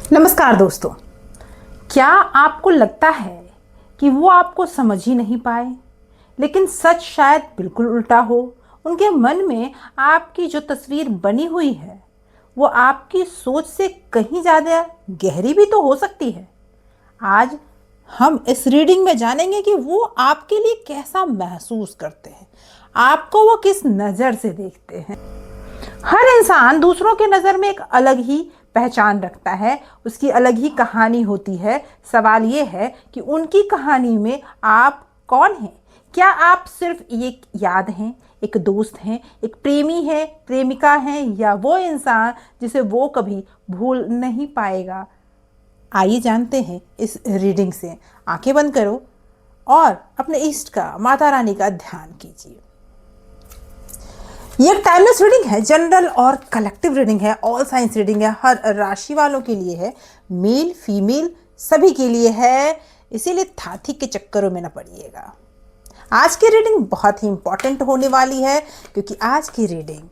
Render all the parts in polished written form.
नमस्कार दोस्तों। क्या आपको लगता है कि वो आपको समझ ही नहीं पाए, लेकिन सच शायद बिल्कुल उल्टा हो। उनके मन में आपकी जो तस्वीर बनी हुई है वो आपकी सोच से कहीं ज़्यादा गहरी भी तो हो सकती है। आज हम इस रीडिंग में जानेंगे कि वो आपके लिए कैसा महसूस करते हैं, आपको वो किस नज़र से देखते हैं। हर इंसान दूसरों के नज़र में एक अलग ही पहचान रखता है, उसकी अलग ही कहानी होती है। सवाल ये है कि उनकी कहानी में आप कौन हैं? क्या आप सिर्फ एक याद हैं, एक दोस्त हैं, एक प्रेमी है, प्रेमिका हैं, या वो इंसान जिसे वो कभी भूल नहीं पाएगा? आइए जानते हैं इस रीडिंग से। आंखें बंद करो और अपने इष्ट का, माता रानी का ध्यान कीजिए। ये एक टाइमलेस रीडिंग है, जनरल और कलेक्टिव रीडिंग है, ऑल साइंस रीडिंग है, हर राशि वालों के लिए है, मेल फीमेल सभी के लिए है, इसीलिए थाथी के चक्करों में न पड़िएगा। आज की रीडिंग बहुत ही इंपॉर्टेंट होने वाली है, क्योंकि आज की रीडिंग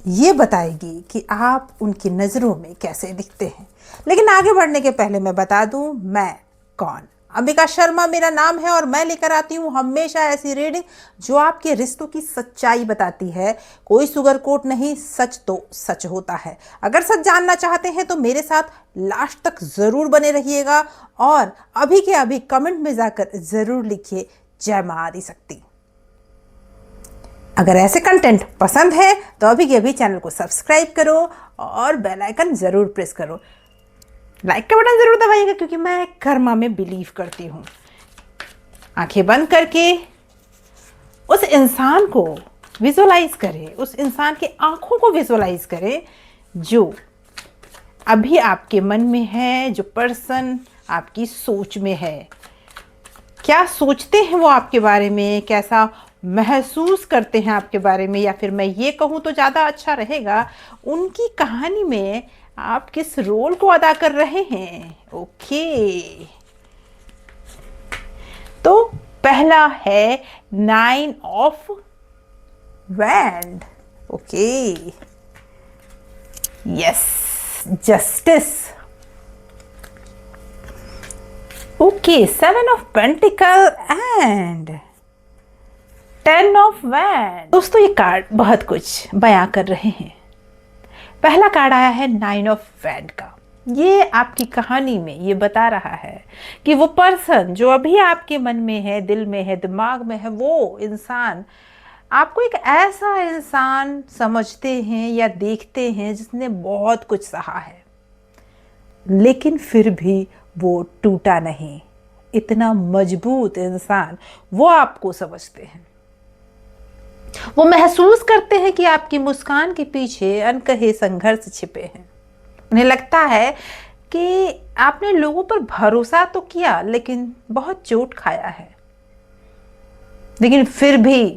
ये बताएगी कि आप उनकी नज़रों में कैसे दिखते हैं। लेकिन आगे बढ़ने के पहले मैं बता दूं मैं कौन। अंबिका शर्मा मेरा नाम है और मैं लेकर आती हूँ हमेशा ऐसी रीडिंग जो आपके रिश्तों की सच्चाई बताती है। कोई सुगर कोट नहीं, सच तो सच होता है। अगर सच जानना चाहते हैं तो मेरे साथ लास्ट तक ज़रूर बने रहिएगा और अभी के अभी कमेंट में जाकर ज़रूर लिखिए जय मां आदि शक्ति। अगर ऐसे कंटेंट पसंद है तो अभी के अभी चैनल को सब्सक्राइब करो और बेल आइकन ज़रूर प्रेस करो। लाइक का बटन ज़रूर दबाइएगा, क्योंकि मैं कर्मा में बिलीव करती हूँ। आंखें बंद करके उस इंसान को विजुअलाइज करें, उस इंसान की आंखों को विजुअलाइज करें जो अभी आपके मन में है, जो पर्सन आपकी सोच में है। क्या सोचते हैं वो आपके बारे में, कैसा महसूस करते हैं आपके बारे में, या फिर मैं ये कहूँ तो ज़्यादा अच्छा रहेगा, उनकी कहानी में आप किस रोल को अदा कर रहे हैं। ओके, तो पहला है 9 of wand. Okay, yes, justice. Okay, 7 of pentacle and 10 of wand. दोस्तों, ये कार्ड बहुत कुछ बयां कर रहे हैं। पहला कार्ड आया है 9 ऑफ वैंड का। ये आपकी कहानी में ये बता रहा है कि वो पर्सन जो अभी आपके मन में है, दिल में है, दिमाग में है, वो इंसान आपको एक ऐसा इंसान समझते हैं या देखते हैं जिसने बहुत कुछ सहा है, लेकिन फिर भी वो टूटा नहीं। इतना मजबूत इंसान वो आपको समझते हैं। वो महसूस करते हैं कि आपकी मुस्कान के पीछे अनकहे संघर्ष छिपे हैं। उन्हें लगता है कि आपने लोगों पर भरोसा तो किया, लेकिन बहुत चोट खाया है, लेकिन फिर भी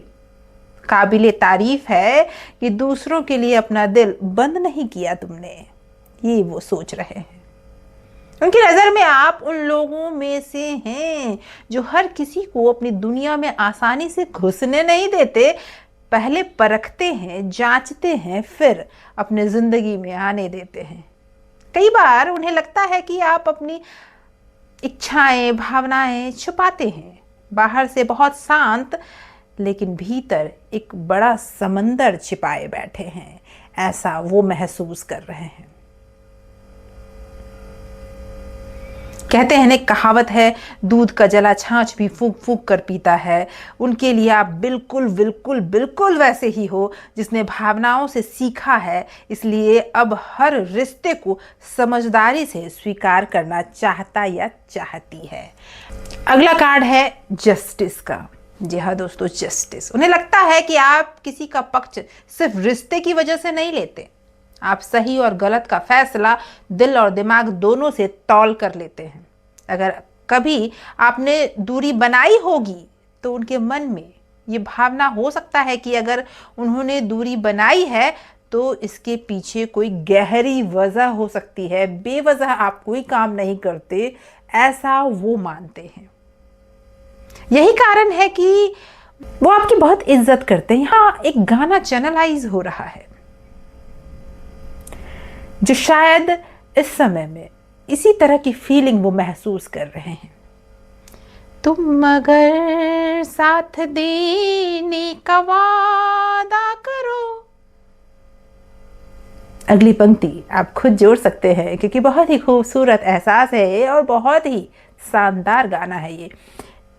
काबिले तारीफ है कि दूसरों के लिए अपना दिल बंद नहीं किया तुमने। ये वो सोच रहे हैं। उनकी नज़र में आप उन लोगों में से हैं जो हर किसी को अपनी दुनिया में आसानी से घुसने नहीं देते, पहले परखते हैं, जांचते हैं, फिर अपने ज़िंदगी में आने देते हैं। कई बार उन्हें लगता है कि आप अपनी इच्छाएं, भावनाएं छुपाते हैं, बाहर से बहुत शांत, लेकिन भीतर एक बड़ा समंदर छिपाए बैठे हैं, ऐसा वो महसूस कर रहे हैं। कहते हैं ना, कहावत है, दूध का जला छाछ भी फूंक फूंक कर पीता है। उनके लिए आप बिल्कुल बिल्कुल बिल्कुल वैसे ही हो जिसने भावनाओं से सीखा है, इसलिए अब हर रिश्ते को समझदारी से स्वीकार करना चाहता या चाहती है। अगला कार्ड है जस्टिस का। जी हाँ दोस्तों, जस्टिस। उन्हें लगता है कि आप किसी का पक्ष सिर्फ रिश्ते की वजह से नहीं लेते, आप सही और गलत का फैसला दिल और दिमाग दोनों से तौल कर लेते हैं। अगर कभी आपने दूरी बनाई होगी तो उनके मन में ये भावना हो सकता है कि अगर उन्होंने दूरी बनाई है तो इसके पीछे कोई गहरी वजह हो सकती है, बेवजह आप कोई काम नहीं करते, ऐसा वो मानते हैं। यही कारण है कि वो आपकी बहुत इज्जत करते हैं। यहाँ एक गाना चैनलाइज हो रहा है जो शायद इस समय में इसी तरह की फीलिंग वो महसूस कर रहे हैं। तुम अगर साथ देने का वादा करो। अगली पंक्ति आप खुद जोड़ सकते हैं क्योंकि बहुत ही खूबसूरत एहसास है और बहुत ही शानदार गाना है ये।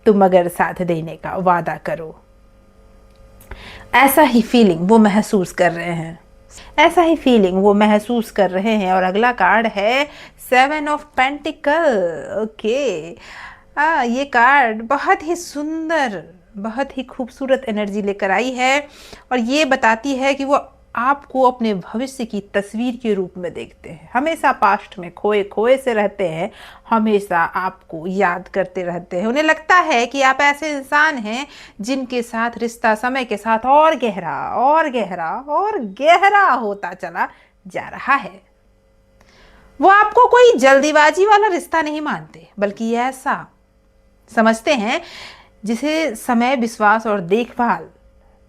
तुम अगर साथ देने का वादा करो, ऐसा ही फीलिंग वो महसूस कर रहे हैं, ऐसा ही फीलिंग वो महसूस कर रहे हैं। और अगला कार्ड है 7 ऑफ पेंटिकल। ओके, ये कार्ड बहुत ही सुंदर, बहुत ही खूबसूरत एनर्जी लेकर आई है और ये बताती है कि वो आपको अपने भविष्य की तस्वीर के रूप में देखते हैं। हमेशा पास्ट में खोए खोए से रहते हैं, हमेशा आपको याद करते रहते हैं। उन्हें लगता है कि आप ऐसे इंसान हैं जिनके साथ रिश्ता समय के साथ और गहरा और गहरा और गहरा होता चला जा रहा है। वो आपको कोई जल्दीबाजी वाला रिश्ता नहीं मानते, बल्कि ऐसा समझते हैं जिसे समय, विश्वास और देखभाल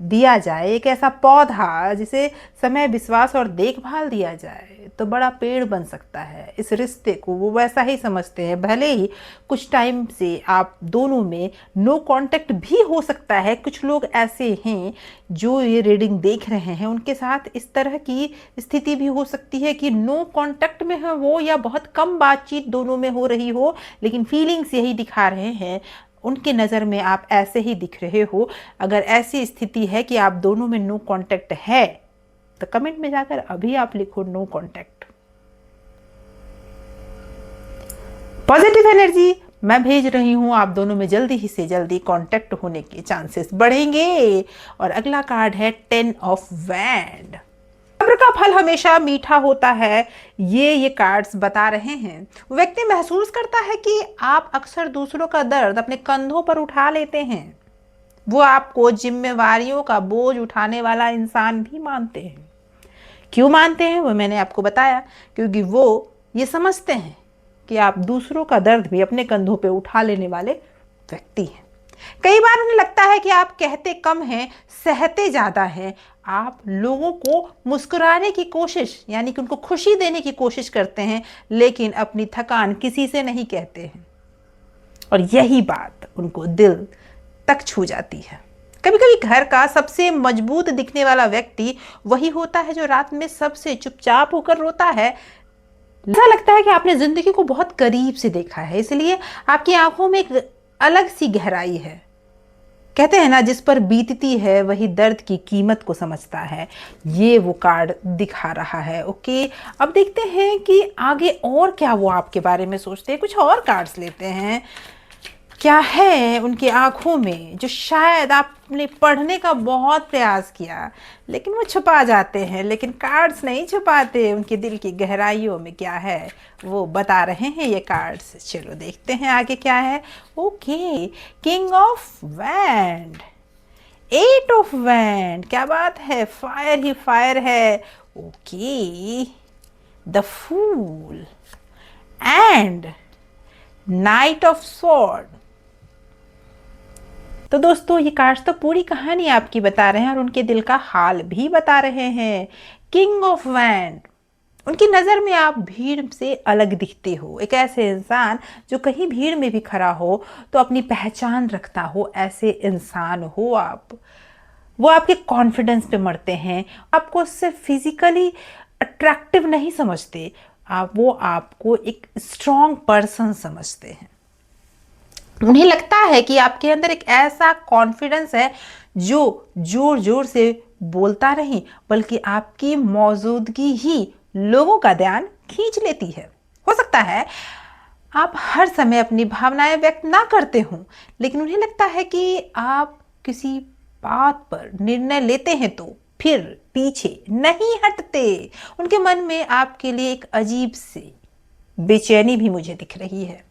दिया जाए। एक ऐसा पौधा जिसे समय, विश्वास और देखभाल दिया जाए तो बड़ा पेड़ बन सकता है। इस रिश्ते को वो वैसा ही समझते हैं। भले ही कुछ टाइम से आप दोनों में नो कांटेक्ट भी हो सकता है। कुछ लोग ऐसे हैं जो ये रीडिंग देख रहे हैं, उनके साथ इस तरह की स्थिति भी हो सकती है कि नो कांटेक्ट में है वो, या बहुत कम बातचीत दोनों में हो रही हो, लेकिन फीलिंग्स यही दिखा रहे हैं। उनके नज़र में आप ऐसे ही दिख रहे हो। अगर ऐसी स्थिति है कि आप दोनों में नो कांटेक्ट है तो कमेंट में जाकर अभी आप लिखो नो कांटेक्ट। पॉजिटिव एनर्जी मैं भेज रही हूं, आप दोनों में जल्दी ही से जल्दी कांटेक्ट होने के चांसेस बढ़ेंगे। और अगला कार्ड है 10 ऑफ वैंड। सब्र का फल हमेशा मीठा होता है, ये कार्ड्स बता रहे हैं। व्यक्ति महसूस करता है कि आप अक्सर दूसरों का दर्द अपने कंधों पर उठा लेते हैं। वो आपको जिम्मेवारियों का बोझ उठाने वाला इंसान भी मानते हैं। क्यों मानते हैं वो मैंने आपको बताया, क्योंकि वो ये समझते हैं कि आप दूसरों का दर्द भी अपने कंधों पे उठा लेने वाले व्यक्ति हैं। कई बार उन्हें लगता है कि आप कहते कम हैं, सहते ज़्यादा हैं। आप लोगों को मुस्कुराने की कोशिश, यानी कि उनको खुशी देने की कोशिश करते हैं, लेकिन अपनी थकान किसी से नहीं कहते हैं। और यही बात उनको दिल तक छू जाती है। कभी कभी घर का सबसे मजबूत दिखने वाला व्यक्ति वही होता है जो रात में सबसे चुपचाप होकर रोता है। ऐसा लगता है कि आपने जिंदगी को बहुत करीब से देखा है, इसलिए आपकी आंखों में एक अलग सी गहराई है। कहते हैं ना, जिस पर बीतती है वही दर्द की कीमत को समझता है। ये वो कार्ड दिखा रहा है। ओके, अब देखते हैं कि आगे और क्या वो आपके बारे में सोचते हैं। कुछ और कार्ड्स लेते हैं। क्या है उनकी आंखों में जो शायद आपने पढ़ने का बहुत प्रयास किया, लेकिन वो छुपा जाते हैं। लेकिन कार्ड्स नहीं छुपाते, उनके दिल की गहराइयों में क्या है वो बता रहे हैं ये कार्ड्स। चलो देखते हैं आगे क्या है। Okay, king of wand, 8 of wand. क्या बात है, फायर ही फायर है। Okay, the fool and knight of sword. तो दोस्तों, ये कार्ड्स तो पूरी कहानी आपकी बता रहे हैं और उनके दिल का हाल भी बता रहे हैं। किंग ऑफ वैंड, उनकी नज़र में आप भीड़ से अलग दिखते हो। एक ऐसे इंसान जो कहीं भीड़ में भी खड़ा हो तो अपनी पहचान रखता हो, ऐसे इंसान हो आप। वो आपके कॉन्फिडेंस पे मरते हैं। आपको सिर्फ फिजिकली अट्रैक्टिव नहीं समझते, वो आपको एक स्ट्रॉन्ग पर्सन समझते हैं। उन्हें लगता है कि आपके अंदर एक ऐसा कॉन्फिडेंस है जो जोर जोर से बोलता नहीं, बल्कि आपकी मौजूदगी ही लोगों का ध्यान खींच लेती है। हो सकता है आप हर समय अपनी भावनाएं व्यक्त ना करते हो, लेकिन उन्हें लगता है कि आप किसी बात पर निर्णय लेते हैं तो फिर पीछे नहीं हटते। उनके मन में आपके लिए एक अजीब सी बेचैनी भी मुझे दिख रही है।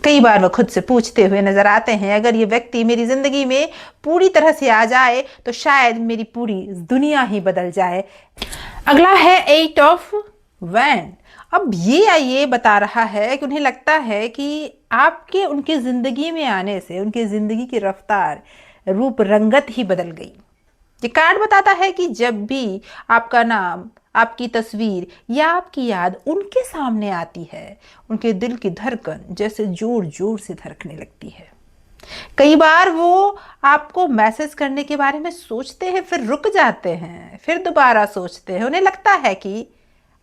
कई बार वो खुद से पूछते हुए नजर आते हैं, अगर ये व्यक्ति मेरी जिंदगी में पूरी तरह से आ जाए तो शायद मेरी पूरी दुनिया ही बदल जाए। अगला है 8 ऑफ वैंड। अब ये बता रहा है कि उन्हें लगता है कि आपके उनकी जिंदगी में आने से उनकी जिंदगी की रफ्तार, रूप रंगत ही बदल गई। ये कार्ड बताता है कि जब भी आपका नाम आपकी तस्वीर या आपकी याद उनके सामने आती है, उनके दिल की धड़कन जैसे जोर जोर से धड़कने लगती है। कई बार वो आपको मैसेज करने के बारे में सोचते हैं, फिर रुक जाते हैं, फिर दोबारा सोचते हैं। उन्हें लगता है कि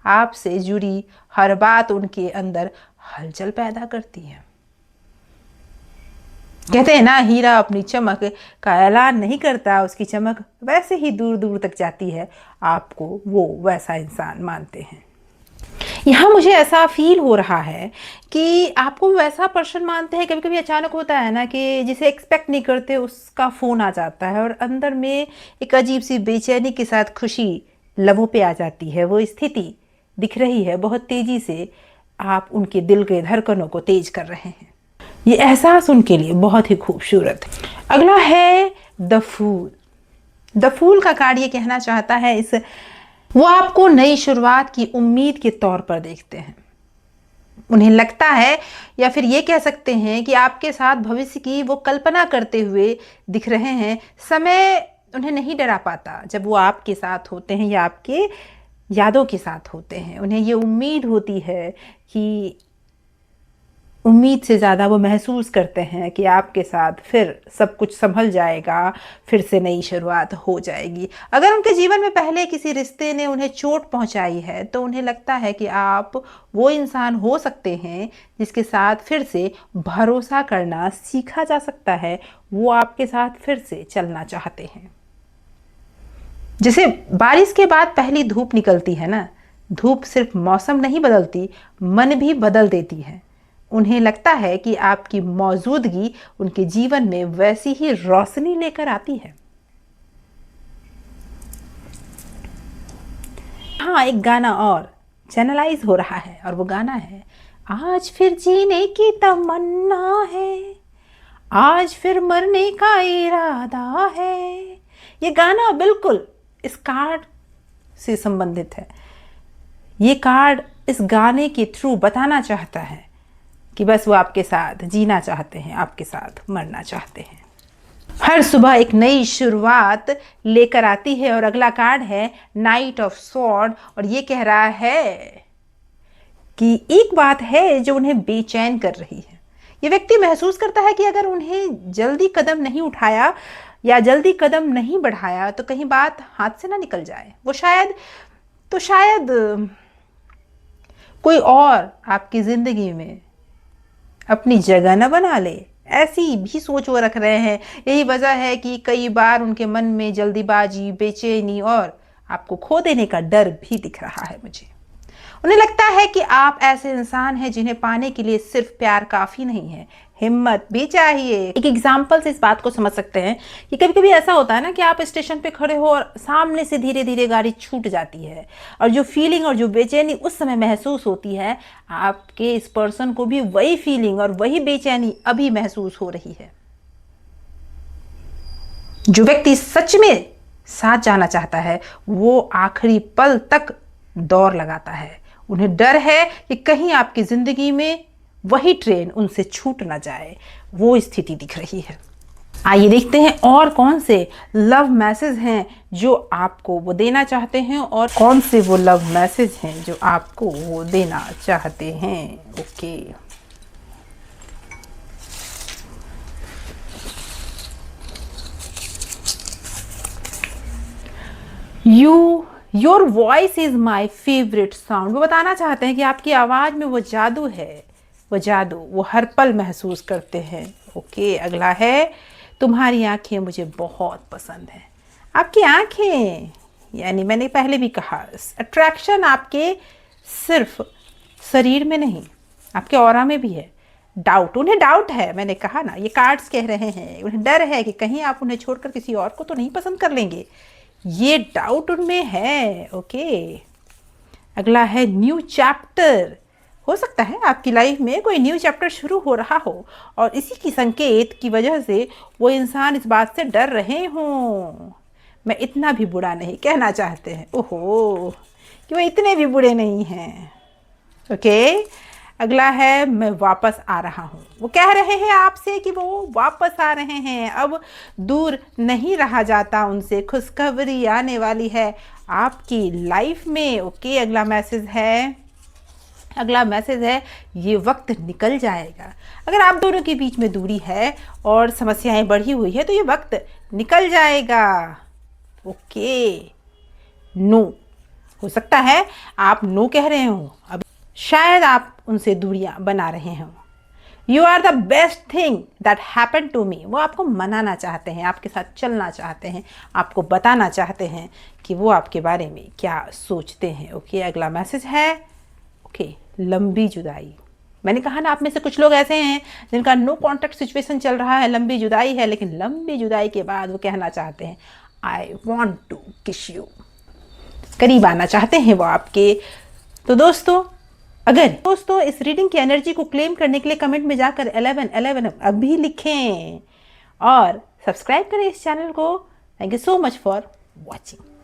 आपसे जुड़ी हर बात उनके अंदर हलचल पैदा करती है। कहते हैं ना, हीरा अपनी चमक का ऐलान नहीं करता, उसकी चमक वैसे ही दूर दूर तक जाती है। आपको वो वैसा इंसान मानते हैं। यहाँ मुझे ऐसा फील हो रहा है कि आपको वैसा पर्सन मानते हैं। कभी कभी अचानक होता है ना कि जिसे एक्सपेक्ट नहीं करते उसका फ़ोन आ जाता है और अंदर में एक अजीब सी बेचैनी के साथ खुशी लबों पे आ जाती है। वो स्थिति दिख रही है बहुत तेज़ी से, आप उनके दिल के धड़कनों को तेज कर रहे हैं। ये एहसास उनके लिए बहुत ही खूबसूरत है। अगला है द फूल। द फूल का कार्ड ये कहना चाहता है वो आपको नई शुरुआत की उम्मीद के तौर पर देखते हैं। उन्हें लगता है, या फिर ये कह सकते हैं कि आपके साथ भविष्य की वो कल्पना करते हुए दिख रहे हैं। समय उन्हें नहीं डरा पाता जब वो आपके साथ होते हैं या आपके यादों के साथ होते हैं। उन्हें ये उम्मीद होती है कि उम्मीद से ज़्यादा वो महसूस करते हैं कि आपके साथ फिर सब कुछ संभल जाएगा, फिर से नई शुरुआत हो जाएगी। अगर उनके जीवन में पहले किसी रिश्ते ने उन्हें चोट पहुंचाई है तो उन्हें लगता है कि आप वो इंसान हो सकते हैं जिसके साथ फिर से भरोसा करना सीखा जा सकता है। वो आपके साथ फिर से चलना चाहते हैं। जैसे बारिश के बाद पहली धूप निकलती है ना, धूप सिर्फ मौसम नहीं बदलती, मन भी बदल देती है। उन्हें लगता है कि आपकी मौजूदगी उनके जीवन में वैसी ही रोशनी लेकर आती है। हाँ, एक गाना और चैनलाइज हो रहा है और वो गाना है, आज फिर जीने की तमन्ना है, आज फिर मरने का इरादा है। ये गाना बिल्कुल इस कार्ड से संबंधित है। ये कार्ड इस गाने के थ्रू बताना चाहता है कि बस वो आपके साथ जीना चाहते हैं, आपके साथ मरना चाहते हैं। हर सुबह एक नई शुरुआत लेकर आती है। और अगला कार्ड है नाइट ऑफ स्वॉर्ड और ये कह रहा है कि एक बात है जो उन्हें बेचैन कर रही है। ये व्यक्ति महसूस करता है कि अगर उन्हें जल्दी कदम नहीं उठाया या जल्दी कदम नहीं बढ़ाया तो कहीं बात हाथ से ना निकल जाए। वो शायद कोई और आपकी जिंदगी में अपनी जगह न बना ले, ऐसी भी सोच वो रख रहे हैं। यही वजह है कि कई बार उनके मन में जल्दीबाजी, बेचैनी और आपको खो देने का डर भी दिख रहा है मुझे। उन्हें लगता है कि आप ऐसे इंसान हैं जिन्हें पाने के लिए सिर्फ प्यार काफी नहीं है, हिम्मत भी चाहिए। एक एग्जाम्पल से इस बात को समझ सकते हैं कि कभी कभी ऐसा होता है ना कि आप स्टेशन पे खड़े हो और सामने से धीरे धीरे गाड़ी छूट जाती है और जो फीलिंग और जो बेचैनी उस समय महसूस होती है, आपके इस पर्सन को भी वही फीलिंग और वही बेचैनी अभी महसूस हो रही है। जो व्यक्ति सच में साथ जाना चाहता है वो आखिरी पल तक दौड़ लगाता है। उन्हें डर है कि कहीं आपकी जिंदगी में वही ट्रेन उनसे छूट ना जाए। वो स्थिति दिख रही है। आइए देखते हैं और कौन से लव मैसेज हैं जो आपको वो देना चाहते हैं और कौन से वो लव मैसेज हैं जो आपको वो देना चाहते हैं। Okay, your voice is my favourite sound. वो बताना चाहते हैं कि आपकी आवाज़ में वो जादू है, वो जादू वो हर पल महसूस करते हैं। ओके, अगला है तुम्हारी आंखें मुझे बहुत पसंद है। आपकी आंखें, यानी मैंने पहले भी कहा, अट्रैक्शन आपके सिर्फ शरीर में नहीं, आपके ऑरा में भी है। डाउट, उन्हें डाउट है, मैंने कहा ना, ये कार्ड्स कह रहे हैं उन्हें डर है कि कहीं आप उन्हें छोड़कर किसी और को तो नहीं पसंद कर लेंगे। ये डाउट उनमें है। ओके, अगला है न्यू चैप्टर। हो सकता है आपकी लाइफ में कोई न्यू चैप्टर शुरू हो रहा हो और इसी की संकेत की वजह से वो इंसान इस बात से डर रहे हों। मैं इतना भी बुरा नहीं कहना चाहते हैं, ओहो, कि वो इतने भी बुरे नहीं हैं। ओके, अगला है मैं वापस आ रहा हूँ। वो कह रहे हैं आपसे कि वो वापस आ रहे हैं, अब दूर नहीं रहा जाता उनसे, खुशखबरी आने वाली है आपकी लाइफ में। ओके, अगला मैसेज है ये वक्त निकल जाएगा। अगर आप दोनों के बीच में दूरी है और समस्याएं बढ़ी हुई है तो ये वक्त निकल जाएगा। ओके, नो, हो सकता है आप नो कह रहे हो, अब शायद आप उनसे दूरियां बना रहे हो। You are the best thing that happen to me. वो आपको मनाना चाहते हैं, आपके साथ चलना चाहते हैं, आपको बताना चाहते हैं कि वो आपके बारे में क्या सोचते हैं। ओके, अगला मैसेज है ओके, लंबी जुदाई। मैंने कहा ना, आप में से कुछ लोग ऐसे हैं जिनका नो कॉन्टैक्ट सिचुएशन चल रहा है, लंबी जुदाई है, लेकिन लंबी जुदाई के बाद वो कहना चाहते हैं आई वॉन्ट टू किस यू। करीब आना चाहते हैं वो आपके। तो दोस्तों इस रीडिंग की एनर्जी को क्लेम करने के लिए कमेंट में जाकर 11 अभी लिखें और सब्सक्राइब करें इस चैनल को। Thank you so much for watching.